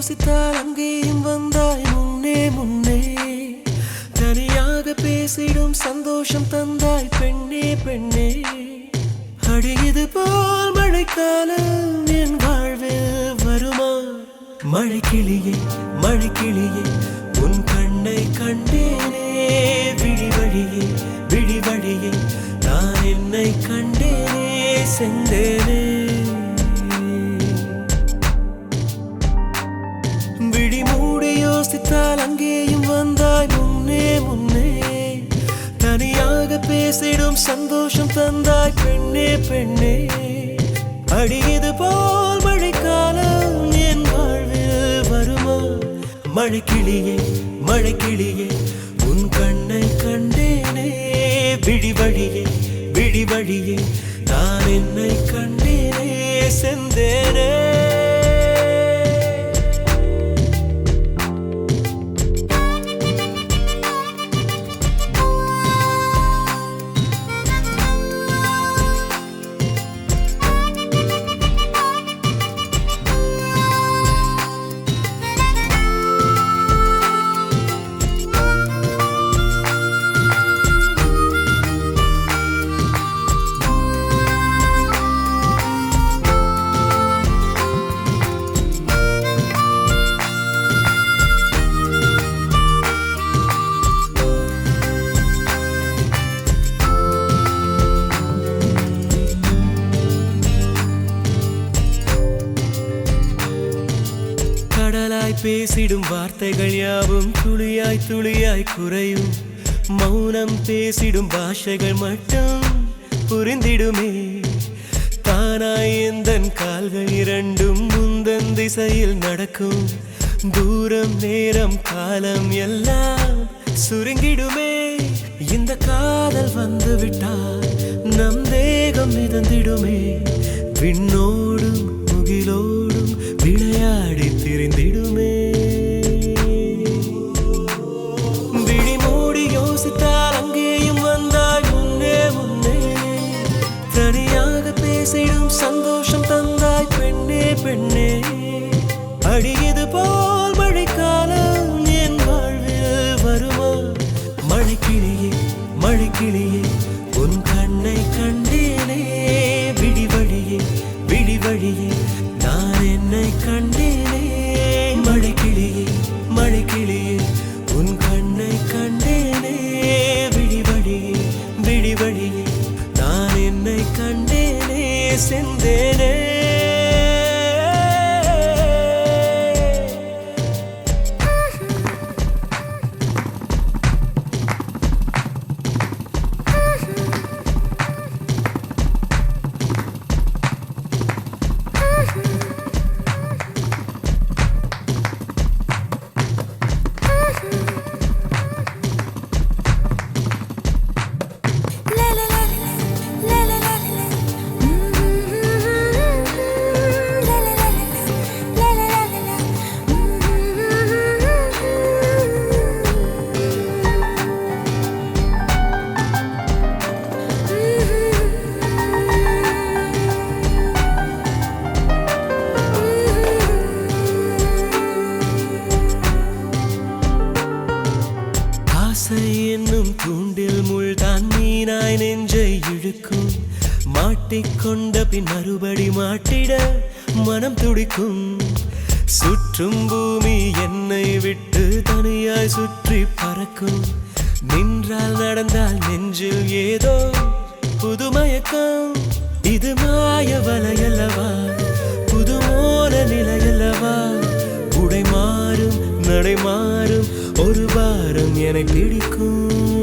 யோசித்தால் அங்கேயும் வந்தாய் முன்னே முன்னே. தனியாக பேசிடும் சந்தோஷம் தந்தாய் பெண்ணே பெண்ணே. அடியது போல் மழைக்காலம் என் வாழ்வில் வருமா? மழைக்கிளியே மழைக்கிளியே உன் கண்ணை கண்டேனே. விழிவழியே விழிவழியே நான் என்னை கண்டேனே செந்தேனே. விழி மூடி யோசித்தால் அங்கேயும் வந்தாய் முன்னே முன்னே. தனியாக பேசிடும் சந்தோஷம் தந்தாய் பெண்ணே பெண்ணே. அடியது போல் மழைக்காலம் என் வாழ்வில் வருமா? மழைக்கிளியே மழைக்கிளியே உன் கண்ணை கண்டேனே. விழிவழியே விழிவழியே நான் என்னை கண்டேனே செந்தேனே. கடலாய் பேசிடும் வார்த்தைகள் யாவும் துளியாய் துளியாய் குறையும். மௌனம் பேசிடும் பாஷைகள் மட்டும் புரிந்திடுமே. தானாய் எந்தன் கால்கள் இரண்டும் முந்தன் திசையில் நடக்கும். தூரம் நேரம் காலம் எல்லாம் சுருங்கிடுமே. இந்த காதல் வந்து விட்டால் நம் தேகம் மிதந்திடுமே. விண்ணோடும் முகிலோடும் விளையாடி திரிந்திடுமே. விழி மூடி யோசித்தால் அங்கேயும் வந்தாய் முன்னே முன்னே. தனியாக பேசிடும் சந்தோஷம் தந்தாய் பெண்ணே பெண்ணே. அடியது போல் மழைக்காலம் என் வாழ்வில் வருமா? மழைக்கிளியே மழைக்கிளியே உன் கண்ணை கண்டேனே. விழிவழியே விழிவழியே நான் என்னை கண்டேனே. மழைக்கிளியே மழைக்கிளியே உன் கண்ணை கண்டேனே. விழிவழியே விழிவழியே நான் என்னை கண்டேனே செந்தேனே. என்னும் தூண்டில் முள்தான் மீனாய் நெஞ்சை இழுக்கும். மாட்டிக்கொண்ட பின் மறுபடி மாட்டிட மனம் துடிக்கும். சுற்றும் பூமி என்னை விட்டு தனியாய் சுற்றி பறக்கும். நின்றால் நடந்தால் நெஞ்சில் ஏதோ புதுமயக்கம். இது மாய வலையல்லவா? புதுமோன நிலையல்லவா? உடை மாறும் நடை மாறும் ஒரு வாரம் என்னை பிடிக்கும்.